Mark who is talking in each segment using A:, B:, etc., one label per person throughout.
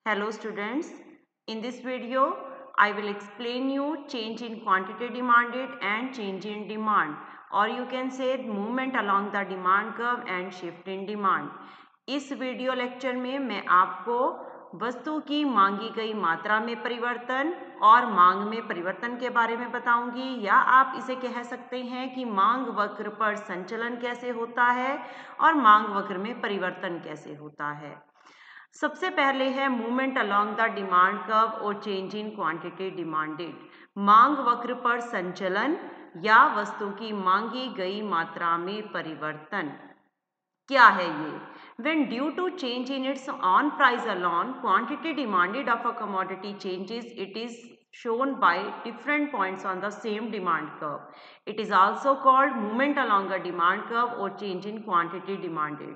A: Hello students, in this video I will explain you change in quantity demanded and change in demand, or you can say movement along the demand curve and shift in demand. इस video lecture में मैं आपको वस्तु की मांगी गई मात्रा में परिवर्तन और मांग में परिवर्तन के बारे में बताऊंगी, या आप इसे कह सकते हैं कि मांग वक्र पर संचलन कैसे होता है और मांग वक्र में परिवर्तन कैसे होता है। सबसे पहले है movement along the demand curve और चेंज इन क्वांटिटी डिमांडेड। मांग वक्र पर संचलन या वस्तु की मांगी गई मात्रा में परिवर्तन क्या है ये? When due to change in its on price alone, quantity demanded of a commodity changes, it is shown by different points on the same demand curve. It is also called movement along a demand curve or change in quantity demanded.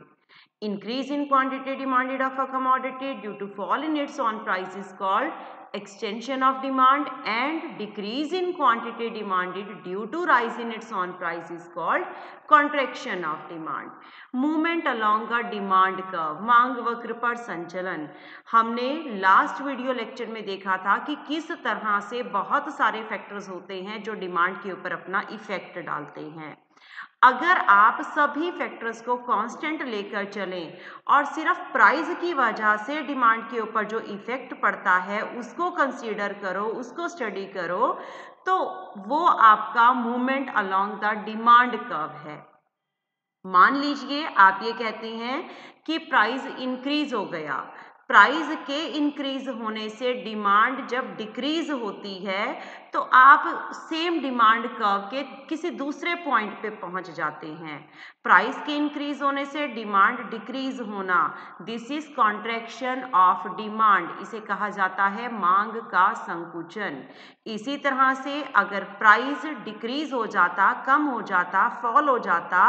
A: Increase in quantity demanded of a commodity due to fall in its on price is called extension of demand, and decrease in quantity demanded due to rise in its on price is called contraction of demand. Movement along a demand curve, मांग वक्र पर संचलन। हमने last video lecture में देखा था कि किस तरह से बहुत सारे फैक्टर्स होते हैं जो डिमांड के ऊपर अपना इफेक्ट डालते हैं। अगर आप सभी फैक्टर्स को कांस्टेंट लेकर चलें और सिर्फ प्राइस की वजह से डिमांड के ऊपर जो इफेक्ट पड़ता है उसको कंसीडर करो, उसको स्टडी करो, तो वो आपका movement along the demand curve है। मान लीजिए आप ये कहते हैं कि प्राइस इंक्रीज हो गया। प्राइस के इंक्रीज होने से डिमांड जब डिक्रीज होती है तो आप सेम डिमांड कर्व के किसी दूसरे पॉइंट पे पहुंच जाते हैं। प्राइस के इंक्रीज होने से डिमांड डिक्रीज होना, this is contraction of demand, इसे कहा जाता है मांग का संकुचन। इसी तरह से अगर प्राइस डिक्रीज हो जाता, कम हो जाता, फॉल हो जाता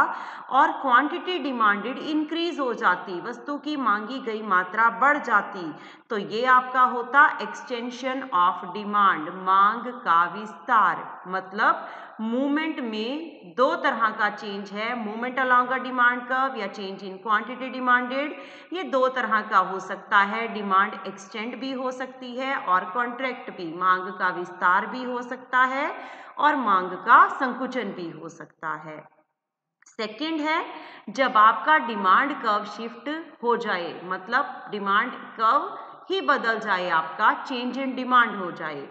A: और क्वांटिटी डिमांडेड इंक्रीज हो जाती, वस्तु की मांगी गई मात्रा बढ़ जाती, तो ये आपका होता एक्सटेंशन ऑफ डिमांड, मांग का विस्तार। मतलब मूवमेंट में दो तरह का चेंज है, movement along a demand curve या चेंज इन क्वांटिटी डिमांडेड। ये दो तरह का हो सकता है, डिमांड एक्सटेंड भी हो सकती है और कॉन्ट्रैक्ट भी, मांग का विस्तार भी हो सकता है और मांग का संकुचन भी हो सकता है। सेकेंड है जब आपका डिमांड कर्व शिफ्ट हो जाए, मतलब डिमांड कर्व ही बदल जाए, आपका चेंज इन डिमांड हो जाए।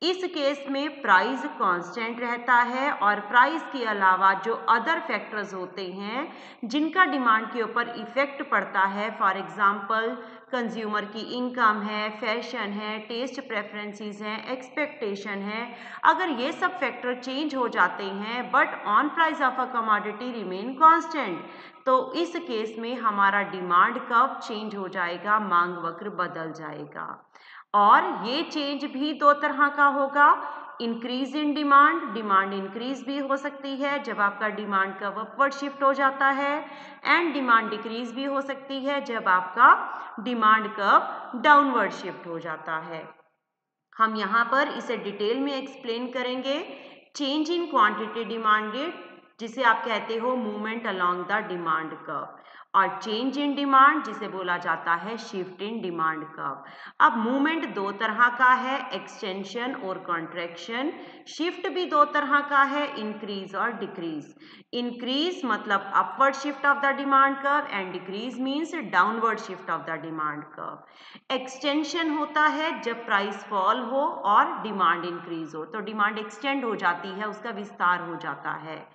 A: इस केस में प्राइस कांस्टेंट रहता है और प्राइस के अलावा जो अदर फैक्टर्स होते हैं जिनका डिमांड के ऊपर इफेक्ट पड़ता है, फॉर एग्जांपल कंज्यूमर की इनकम है, फैशन है, टेस्ट प्रेफरेंसेस हैं, एक्सपेक्टेशन है, अगर ये सब फैक्टर चेंज हो जाते हैं but on price of a commodity remain constant, तो इस केस में हमारा डिमांड कर्व चेंज हो जाएगा, मांग वक्र बदल जाएगा। और ये चेंज भी दो तरह का होगा, increase in demand, demand increase भी हो सकती है जब आपका डिमांड कर्व अपवर्ड शिफ्ट हो जाता है, एंड डिमांड डिक्रीज भी हो सकती है जब आपका डिमांड कर्व डाउनवर्ड शिफ्ट हो जाता है। हम यहाँ पर इसे डिटेल में एक्सप्लेन करेंगे। चेंज इन क्वांटिटी डिमांडेड, जिसे आप कहते हो movement along the demand curve, और चेंज इन डिमांड जिसे बोला जाता है शिफ्ट इन डिमांड कर्व। अब मूवमेंट दो तरह का है, एक्सटेंशन और कॉन्ट्रैक्शन। शिफ्ट भी दो तरह का है, इंक्रीज और डिक्रीज। इंक्रीज मतलब upward shift of the demand curve and decrease means downward shift of the demand curve. Extension होता है जब प्राइस फॉल हो और डिमांड इंक्रीज हो, तो डिमांड एक्सटेंड हो जाती है, उसका विस्तार हो जाता है।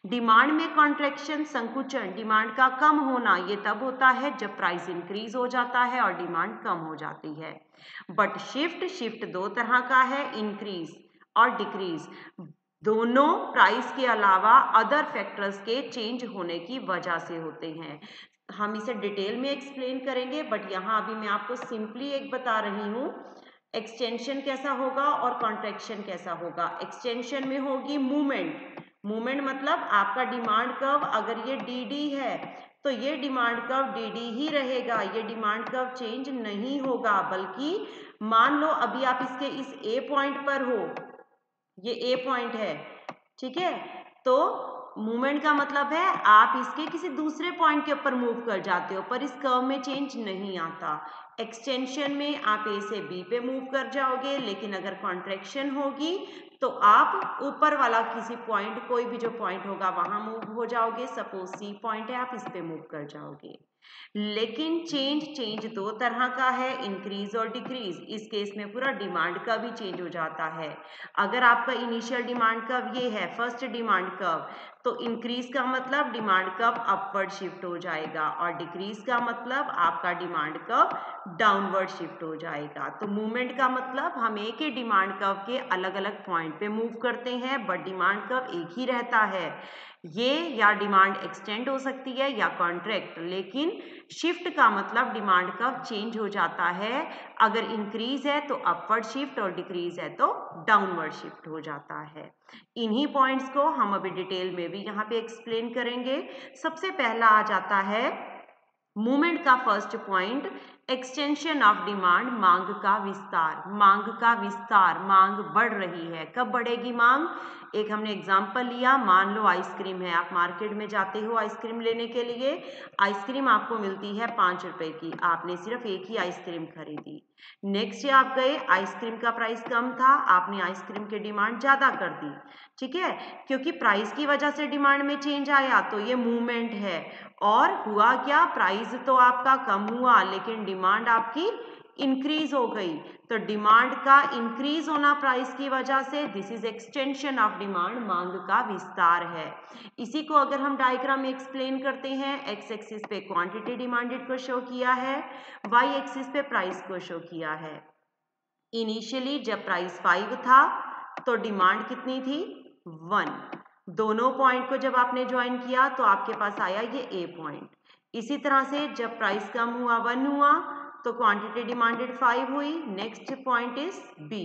A: डिमांड में कॉन्ट्रैक्शन, संकुचन, डिमांड का कम होना, ये तब होता है जब प्राइस इंक्रीज हो जाता है और डिमांड कम हो जाती है। बट शिफ्ट दो तरह का है, इंक्रीज और डिक्रीज, दोनों प्राइस के अलावा अदर फैक्टर्स के चेंज होने की वजह से होते हैं। हम इसे डिटेल में एक्सप्लेन करेंगे, बट यहाँ अभी मैं आपको सिंपली एक बता रही हूँ एक्सटेंशन कैसा होगा और कॉन्ट्रैक्शन कैसा होगा। एक्सटेंशन में होगी मूवमेंट, मूवमेंट मतलब आपका डिमांड कर्व अगर ये डी है तो ये डिमांड कर्व डी ही रहेगा, ये डिमांड कर्व चेंज नहीं होगा, बल्कि मान लो अभी आप इसके इस ए पॉइंट पर हो, ये ए पॉइंट है, ठीक है, तो मूवमेंट का मतलब है आप इसके किसी दूसरे पॉइंट के ऊपर मूव कर जाते हो, पर इस कर्व में चेंज नहीं आता। एक्सटेंशन में आप ए से बी पे मूव कर जाओगे, लेकिन अगर कॉन्ट्रैक्शन होगी तो आप ऊपर वाला किसी पॉइंट, कोई भी जो पॉइंट होगा वहां मूव हो जाओगे। सपोज सी पॉइंट है, आप इस पे मूव कर जाओगे। लेकिन चेंज दो तरह का है, इंक्रीज और डिक्रीज। इस केस में पूरा डिमांड का भी चेंज हो जाता है। अगर आपका इनिशियल डिमांड कर्व ये है, फर्स्ट डिमांड कर्व, तो इंक्रीज का मतलब डिमांड कर्व अपवर्ड शिफ्ट हो जाएगा और डिक्रीज का मतलब आपका डिमांड कर्व डाउनवर्ड शिफ्ट हो जाएगा। तो मूवमेंट का मतलब हम एक ही डिमांड कर्व के अलग अलग पॉइंट पे मूव करते हैं, बट डिमांड कर्व एक ही रहता है। ये या डिमांड एक्सटेंड हो सकती है या कॉन्ट्रैक्ट, लेकिन शिफ्ट का मतलब डिमांड कर्व चेंज हो जाता है। अगर इंक्रीज है तो अपवर्ड शिफ्ट और डिक्रीज है तो डाउनवर्ड शिफ्ट हो जाता है। इन्हीं पॉइंट्स को हम अभी डिटेल में भी यहाँ पे एक्सप्लेन करेंगे। सबसे पहला आ जाता है मूवमेंट का first point, extension of demand, मांग का विस्तार। मांग का विस्तार, मांग बढ़ रही है। कब बढ़ेगी मांग? एक हमने एग्जांपल लिया, मान लो आइसक्रीम है, आप मार्केट में जाते हो आइसक्रीम लेने के लिए। आइसक्रीम आपको मिलती है 5 रुपए की, आपने सिर्फ एक ही आइसक्रीम खरीदी। नेक्स्ट डे आप गए, आइसक्रीम का प्राइस कम था, आपने आइसक्रीम की डिमांड ज्यादा कर दी। ठीक है, क्योंकि प्राइस की वजह से डिमांड में चेंज आया, तो ये मूवमेंट है। और हुआ क्या, प्राइस तो आपका कम हुआ लेकिन डिमांड आपकी इंक्रीज हो गई। तो डिमांड का इंक्रीज होना प्राइस की वजह से, this is extension of demand, मांग का विस्तार है। इसी को अगर हम डायग्राम में एक्सप्लेन करते हैं, एक्स एक्सिस पे क्वांटिटी डिमांडेड को शो किया है, वाई एक्सिस पे प्राइस को शो किया है। इनिशियली जब प्राइस 5 था तो डिमांड कितनी थी? 1। दोनों पॉइंट को जब आपने ज्वाइन किया तो आपके पास आया ये ए पॉइंट। इसी तरह से जब प्राइस कम हुआ, 1 हुआ, तो क्वांटिटी डिमांडेड 5 हुई। Next point is B.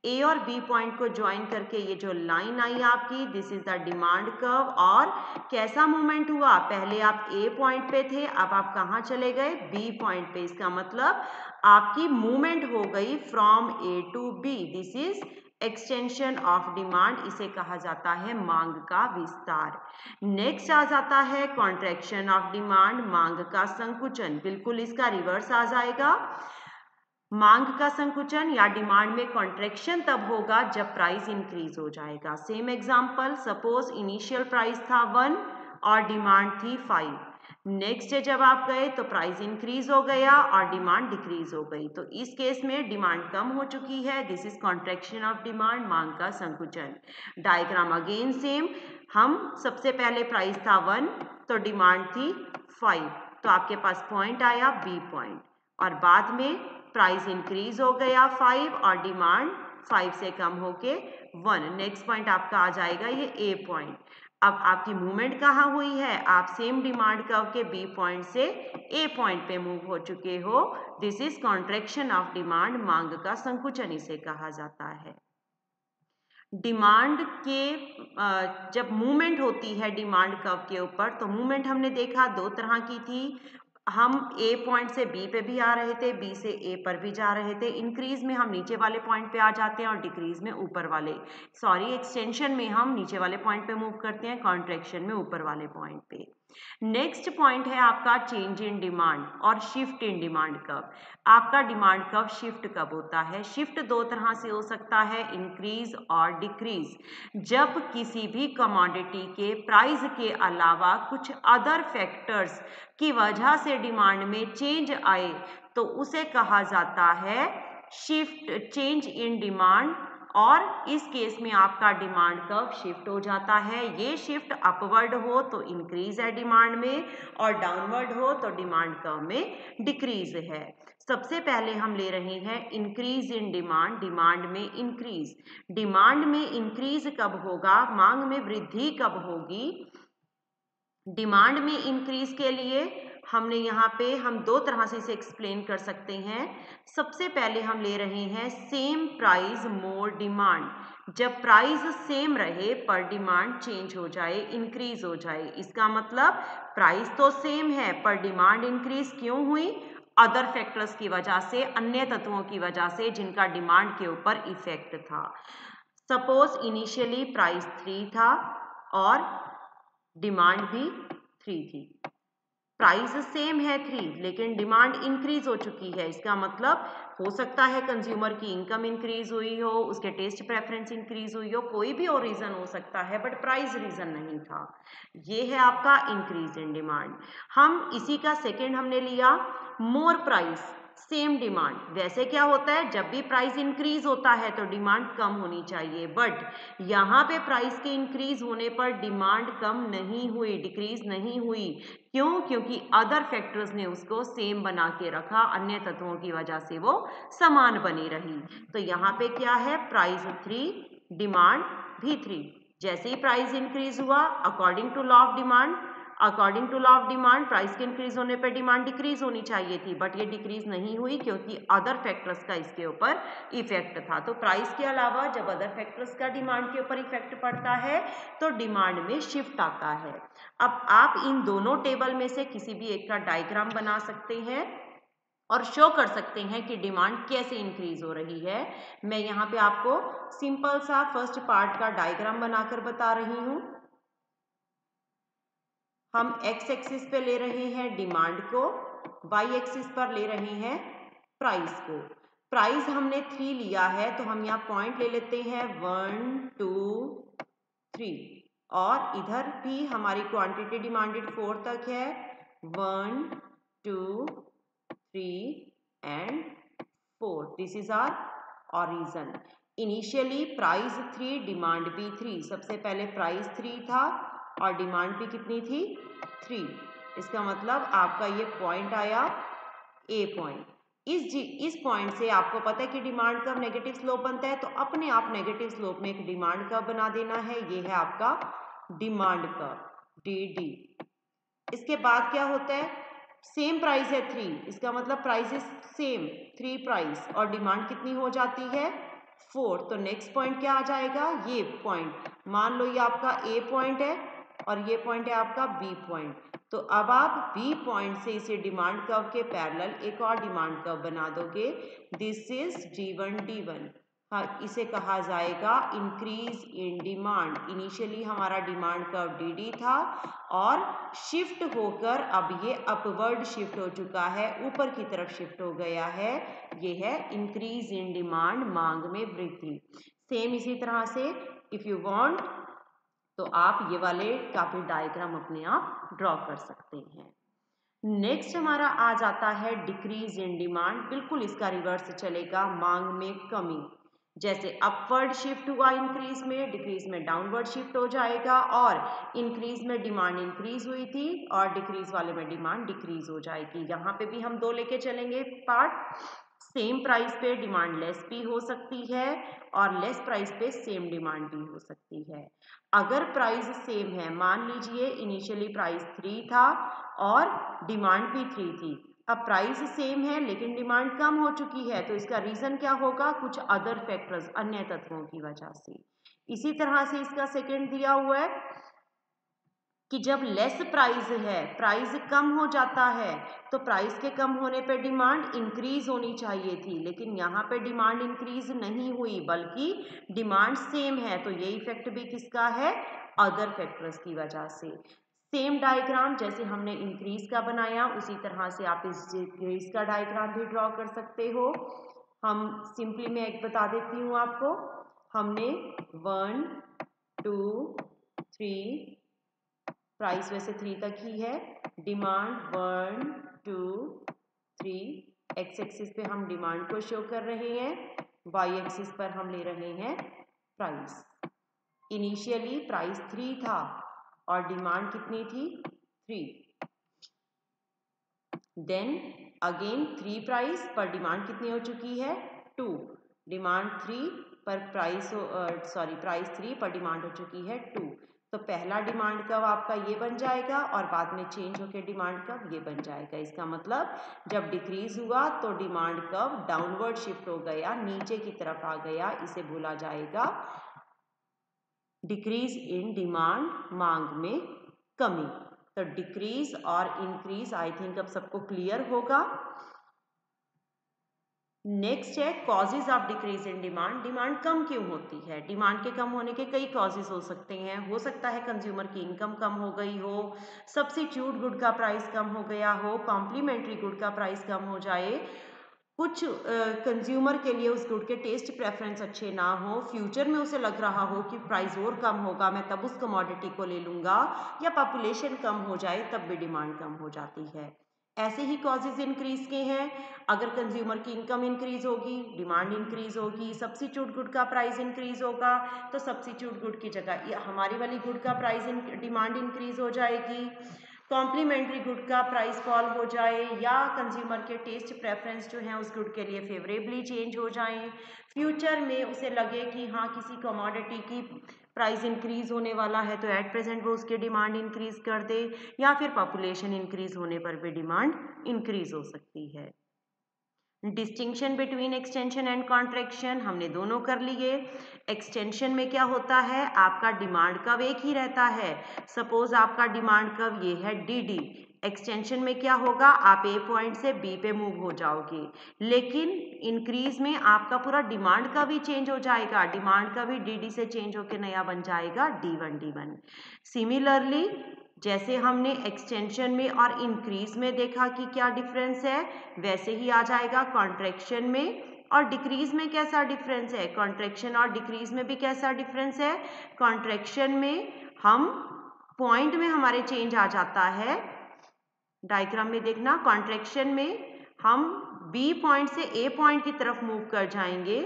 A: A और बी पॉइंट को ज्वाइन करके ये जो लाइन आई आपकी, this is the demand curve. और कैसा मूवमेंट हुआ, पहले आप ए पॉइंट पे थे, अब आप कहाँ चले गए? बी पॉइंट पे। इसका मतलब आपकी मूवमेंट हो गई from A to B. This is extension of demand, इसे कहा जाता है मांग का विस्तार। नेक्स्ट आ जाता है कॉन्ट्रैक्शन ऑफ डिमांड, मांग का संकुचन। बिल्कुल इसका रिवर्स आ जाएगा। मांग का संकुचन या डिमांड में कॉन्ट्रैक्शन तब होगा जब प्राइस इंक्रीज हो जाएगा। Same example, suppose initial price था 1 और डिमांड थी 5। नेक्स्ट डे जब आप गए तो प्राइस इंक्रीज हो गया और डिमांड डिक्रीज हो गई। तो इस केस में डिमांड कम हो चुकी है, this is contraction of demand, मांग का संकुचन। डायग्राम अगेन सेम, हम सबसे पहले प्राइस था 1 तो डिमांड थी 5, तो आपके पास पॉइंट आया बी पॉइंट, और बाद में प्राइस इंक्रीज हो गया 5 और डिमांड 5 से कम होके 1। नेक्स्ट पॉइंट आपका आ जाएगा ये ए पॉइंट। अब आपकी मूवमेंट कहाँ हुई है? आप सेम डिमांड कर्व के बी पॉइंट से ए पॉइंट पे मूव हो चुके हो। This is contraction of demand, मांग का संकुचन इसे कहा जाता है। डिमांड के जब मूवमेंट होती है डिमांड कर्व के ऊपर, तो मूवमेंट हमने देखा दो तरह की थी। हम ए पॉइंट से बी पे भी आ रहे थे, बी से ए पर भी जा रहे थे। इंक्रीज में हम नीचे वाले पॉइंट पे आ जाते हैं और डिक्रीज में ऊपर वाले, एक्सटेंशन में हम नीचे वाले पॉइंट पे मूव करते हैं, कॉन्ट्रैक्शन में ऊपर वाले पॉइंट पे। नेक्स्ट पॉइंट है आपका चेंज इन डिमांड और शिफ्ट इन डिमांड कर्व। आपका डिमांड कर्व शिफ्ट कब होता है? शिफ्ट दो तरह से हो सकता है, इंक्रीज और डिक्रीज। जब किसी भी कमोडिटी के प्राइस के अलावा कुछ अदर फैक्टर्स की वजह से डिमांड में चेंज आए तो उसे कहा जाता है शिफ्ट, चेंज इन डिमांड। और इस केस में आपका डिमांड कर्व शिफ्ट हो जाता है। ये शिफ्ट अपवर्ड हो तो इंक्रीज है डिमांड में, और डाउनवर्ड हो तो डिमांड कर्व में डिक्रीज है। सबसे पहले हम ले रहे हैं इंक्रीज इन डिमांड, डिमांड में इंक्रीज। डिमांड में इंक्रीज कब होगा? मांग में वृद्धि कब होगी? डिमांड में इंक्रीज के लिए हमने यहाँ पे हम दो तरह से इसे एक्सप्लेन कर सकते हैं। सबसे पहले हम ले रहे हैं सेम प्राइस मोर डिमांड। जब प्राइस सेम रहे पर डिमांड चेंज हो जाए, इंक्रीज हो जाए। इसका मतलब प्राइस तो सेम है पर डिमांड इंक्रीज क्यों हुई? अदर फैक्टर्स की वजह से, अन्य तत्वों की वजह से जिनका डिमांड के ऊपर इफेक्ट था। सपोज इनिशियली प्राइस 3 था और डिमांड भी 3 थी। प्राइस सेम है 3 लेकिन डिमांड इंक्रीज हो चुकी है। इसका मतलब हो सकता है कंज्यूमर की इनकम इंक्रीज हुई हो, उसके टेस्ट प्रेफरेंस इंक्रीज हुई हो, कोई भी और रीजन हो सकता है, बट प्राइस रीजन नहीं था। ये है आपका इंक्रीज इन डिमांड। हम इसी का सेकेंड हमने लिया मोर प्राइस सेम डिमांड। वैसे क्या होता है, जब भी प्राइस इंक्रीज होता है तो डिमांड कम होनी चाहिए, बट यहाँ पे प्राइस के इंक्रीज होने पर डिमांड कम नहीं हुई, डिक्रीज नहीं हुई। क्यों? क्योंकि अदर फैक्टर्स ने उसको सेम बना के रखा, अन्य तत्वों की वजह से वो समान बनी रही। तो यहाँ पे क्या है, प्राइस 3 डिमांड भी 3। जैसे ही प्राइस इंक्रीज हुआ according to law of demand, price के इंक्रीज होने पर डिमांड डिक्रीज होनी चाहिए थी, बट ये डिक्रीज नहीं हुई क्योंकि अदर फैक्टर्स का इसके ऊपर इफेक्ट था। तो प्राइस के अलावा जब अदर फैक्टर्स का डिमांड के ऊपर इफेक्ट पड़ता है तो डिमांड में शिफ्ट आता है। अब आप इन दोनों टेबल में से किसी भी एक का डायग्राम बना सकते हैं और शो कर सकते हैं कि डिमांड कैसे इंक्रीज हो रही है। मैं यहाँ पे आपको सिंपल सा फर्स्ट पार्ट का डायग्राम बनाकर बता रही हूँ। हम एक्स एक्सिस पे ले रहे हैं डिमांड को, वाई एक्सिस पर ले रहे हैं प्राइस को। प्राइस हमने 3 लिया है तो हम यहाँ पॉइंट ले लेते हैं 1 2 3 और इधर भी हमारी क्वांटिटी डिमांडेड 4 तक है, 1 2 3 and 4। This is our origin. Initially price 3 demand भी 3। सबसे पहले प्राइस 3 था और डिमांड भी कितनी थी, 3। इसका मतलब आपका ये पॉइंट आया ए पॉइंट। इस पॉइंट से आपको पता है कि डिमांड कर्व नेगेटिव स्लोप बनता है, तो अपने आप नेगेटिव स्लोप में एक डिमांड कर्व बना देना है। ये है आपका डिमांड कर्व डी डी। इसके बाद क्या होता है, सेम प्राइस है 3, इसका मतलब प्राइस इज सेम 3 प्राइस और डिमांड कितनी हो जाती है 4। तो नेक्स्ट पॉइंट क्या आ जाएगा, ये पॉइंट। मान लो ये आपका ए पॉइंट है और ये पॉइंट है आपका बी पॉइंट। तो अब आप बी पॉइंट से इसे डिमांड कर्व के पैरेलल एक और डिमांड कर्व बना दोगे। This is D1 D1। हाँ, इसे कहा जाएगा इंक्रीज इन डिमांड। इनिशियली हमारा डिमांड कर्व DD था और शिफ्ट होकर अब ये अपवर्ड शिफ्ट हो चुका है, ऊपर की तरफ शिफ्ट हो गया है। ये है इंक्रीज इन डिमांड, मांग में वृद्धि। सेम इसी तरह से इफ यू वांट तो आप ये वाले काफी डायग्राम अपने आप ड्रॉ कर सकते हैं। नेक्स्ट हमारा आ जाता है डिक्रीज इन डिमांड। बिल्कुल इसका रिवर्स चलेगा, मांग में कमी। जैसे अपवर्ड शिफ्ट हुआ इंक्रीज में, डिक्रीज में डाउनवर्ड शिफ्ट हो जाएगा और इंक्रीज में डिमांड इंक्रीज हुई थी और डिक्रीज वाले में डिमांड डिक्रीज हो जाएगी। यहाँ पे भी हम दो लेके चलेंगे पार्ट। सेम प्राइस पे डिमांड लेस भी हो सकती है और लेस प्राइस पे सेम डिमांड भी हो सकती है। अगर प्राइस सेम है, मान लीजिए इनिशियली प्राइस 3 था और डिमांड भी 3 थी, अब प्राइस सेम है लेकिन डिमांड कम हो चुकी है, तो इसका रीजन क्या होगा, कुछ अदर फैक्टर्स, अन्य तत्वों की वजह से। इसी तरह से इसका सेकंड दिया हुआ है कि जब लेस प्राइस है, प्राइस कम हो जाता है, तो प्राइस के कम होने पे डिमांड इंक्रीज होनी चाहिए थी, लेकिन यहाँ पे डिमांड इंक्रीज नहीं हुई बल्कि डिमांड सेम है। तो ये इफेक्ट भी किसका है, अदर फैक्टर्स की वजह से। सेम डायग्राम जैसे हमने इंक्रीज का बनाया उसी तरह से आप इस डिक्रीज का डायग्राम भी ड्रॉ कर सकते हो। हम सिंपली मैं एक बता देती हूँ आपको। हमने 1 2 3 प्राइस वैसे 3 तक ही है, डिमांड 1 2 3। एक्स एक्सिस पे हम डिमांड को शो कर रहे हैं, वाई एक्सिस पर हम ले रहे हैं प्राइस। इनिशियली प्राइस 3 था और डिमांड कितनी थी 3। देन अगेन 3 प्राइस पर डिमांड कितनी हो चुकी है 2। डिमांड 3 पर प्राइस प्राइस 3 पर डिमांड हो चुकी है 2। तो पहला डिमांड कर्व आपका ये बन जाएगा और बाद में चेंज होकर डिमांड कर्व ये बन जाएगा। इसका मतलब जब डिक्रीज हुआ तो डिमांड कर्व डाउनवर्ड शिफ्ट हो गया, नीचे की तरफ आ गया, इसे बोला जाएगा डिक्रीज इन डिमांड, मांग में कमी। तो डिक्रीज और इंक्रीज आई थिंक अब सबको क्लियर होगा। नेक्स्ट है causes of decrease in demand. Demand कम क्यों होती है? डिमांड के कम होने के कई कॉजेज हो सकते हैं। हो सकता है कंज्यूमर की इनकम कम हो गई हो, सब्स्टिट्यूट गुड का प्राइस कम हो गया हो, कॉम्प्लीमेंट्री गुड का प्राइस कम हो जाए, कुछ कंज्यूमर के लिए उस गुड के टेस्ट प्रेफरेंस अच्छे ना हो, फ्यूचर में उसे लग रहा हो कि प्राइस और कम होगा, मैं तब उस कमोडिटी को ले लूँगा, या पॉपुलेशन कम हो जाए तब भी डिमांड कम हो जाती है। ऐसे ही कॉजेज इंक्रीज के हैं। अगर कंज्यूमर की इनकम इंक्रीज होगी, डिमांड इंक्रीज होगी, सब्स्टिट्यूट गुड का प्राइस इंक्रीज होगा, तो सब्स्टिट्यूट गुड की जगह हमारी वाली गुड का प्राइस डिमांड इंक्रीज हो जाएगी, कॉम्प्लीमेंट्री गुड का प्राइस फॉल हो जाए, या कंज्यूमर के टेस्ट प्रेफरेंस जो है उस गुड के लिए फेवरेबली चेंज हो जाएं, फ्यूचर में उसे लगे कि हाँ किसी कमोडिटी की प्राइस इंक्रीज होने वाला है तो एट प्रेजेंट वो उसकी डिमांड इंक्रीज कर दे, या फिर पॉपुलेशन इंक्रीज होने पर भी डिमांड इंक्रीज हो सकती है। Distinction between extension and contraction हमने दोनों कर लिए। एक्सटेंशन में क्या होता है, आपका डिमांड कर्व एक ही रहता है। सपोज आपका डिमांड कर्व ये है डी, एक्सटेंशन में क्या होगा, आप ए पॉइंट से बी पे मूव हो जाओगे, लेकिन इंक्रीज में आपका पूरा डिमांड का भी चेंज हो जाएगा, डिमांड का भी डी से चेंज होकर नया बन जाएगा D1। सिमिलरली जैसे हमने एक्सटेंशन में और इंक्रीज में देखा कि क्या डिफरेंस है, वैसे ही आ जाएगा कॉन्ट्रैक्शन में और डिक्रीज में। कैसा डिफरेंस है, कॉन्ट्रैक्शन और डिक्रीज में भी कैसा डिफरेंस है, कॉन्ट्रैक्शन में हम पॉइंट में हमारे चेंज आ जाता है, डायग्राम में देखना, कॉन्ट्रैक्शन में हम बी पॉइंट से ए पॉइंट की तरफ मूव कर जाएंगे,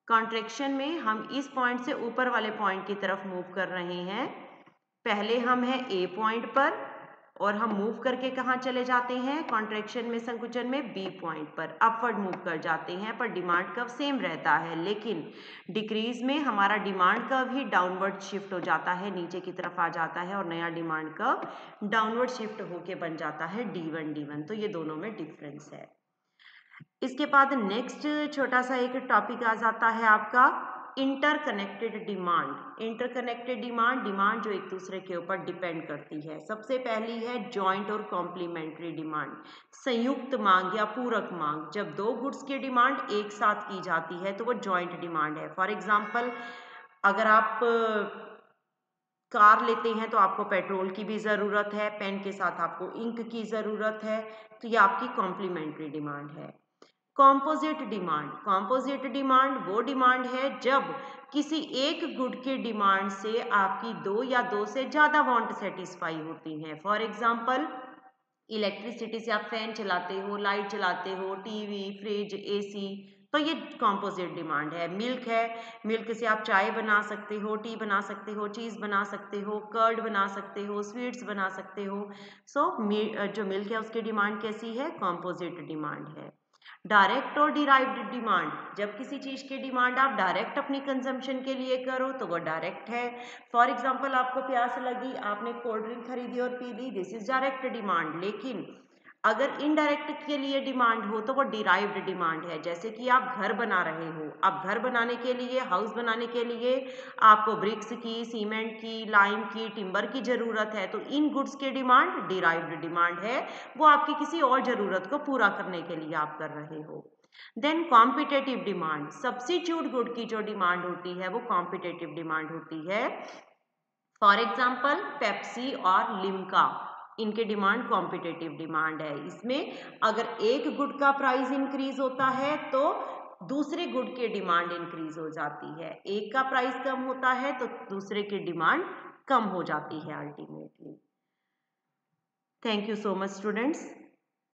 A: कॉन्ट्रैक्शन में हम इस पॉइंट से ऊपर वाले पॉइंट की तरफ मूव कर रहे हैं। पहले हम हैं ए पॉइंट पर और हम मूव करके कहाँ चले जाते हैं, कॉन्ट्रैक्शन में संकुचन में बी पॉइंट पर अपवर्ड मूव कर जाते हैं, पर डिमांड कर्व सेम रहता है। लेकिन डिक्रीज में हमारा डिमांड कर्व ही डाउनवर्ड शिफ्ट हो जाता है, नीचे की तरफ आ जाता है और नया डिमांड कर्व डाउनवर्ड शिफ्ट होके बन जाता है D1। तो ये दोनों में डिफरेंस है। इसके बाद नेक्स्ट छोटा सा एक टॉपिक आ जाता है आपका interconnected demand. Interconnected demand, demand जो एक दूसरे के ऊपर डिपेंड करती है। सबसे पहली है जॉइंट और कॉम्प्लीमेंट्री डिमांड, संयुक्त मांग या पूरक मांग। जब दो गुड्स की डिमांड एक साथ की जाती है तो वो जॉइंट डिमांड है। फॉर एग्जाम्पल अगर आप कार लेते हैं तो आपको पेट्रोल की भी ज़रूरत है, पेन के साथ आपको इंक की ज़रूरत है, तो ये आपकी कॉम्प्लीमेंट्री डिमांड है। कॉम्पोजिट डिमांड, कॉम्पोजिट डिमांड वो डिमांड है जब किसी एक गुड की डिमांड से आपकी दो या दो से ज़्यादा वांट सेटिस्फाई होती हैं। फॉर एग्जाम्पल इलेक्ट्रिसिटी से आप फैन चलाते हो, लाइट चलाते हो, टीवी, फ्रिज, एसी, तो ये कॉम्पोजिट डिमांड है। मिल्क है, मिल्क से आप चाय बना सकते हो, टी बना सकते हो, चीज़ बना सकते हो, कर्ड बना सकते हो, स्वीट्स बना सकते हो। सो जो मिल्क है उसकी डिमांड कैसी है, कॉम्पोजिट डिमांड है। डायरेक्ट और डिराइव्ड डिमांड, जब किसी चीज़ की डिमांड आप डायरेक्ट अपनी कंजम्पशन के लिए करो तो वो डायरेक्ट है। फॉर एग्जांपल आपको प्यास लगी, आपने कोल्ड ड्रिंक खरीदी और पी ली, दिस इज डायरेक्ट डिमांड। लेकिन अगर इनडायरेक्ट के लिए डिमांड हो तो वो डिराइव्ड डिमांड है। जैसे कि आप घर बना रहे हो, अब घर बनाने के लिए, हाउस बनाने के लिए आपको ब्रिक्स की, सीमेंट की, लाइम की, टिम्बर की ज़रूरत है, तो इन गुड्स की डिमांड डिराइव्ड डिमांड है, वो आपकी किसी और ज़रूरत को पूरा करने के लिए आप कर रहे हो। Then competitive demand, substitute good की जो डिमांड होती है वो कॉम्पिटेटिव डिमांड होती है। फॉर एग्जाम्पल पेप्सी और लिम्का, इनके डिमांड कॉम्पिटेटिव डिमांड है। इसमें अगर एक गुड का प्राइस इंक्रीज होता है तो दूसरे गुड की डिमांड इंक्रीज हो जाती है, एक का प्राइस कम होता है तो दूसरे की डिमांड कम हो जाती है ultimately. Thank you so much students.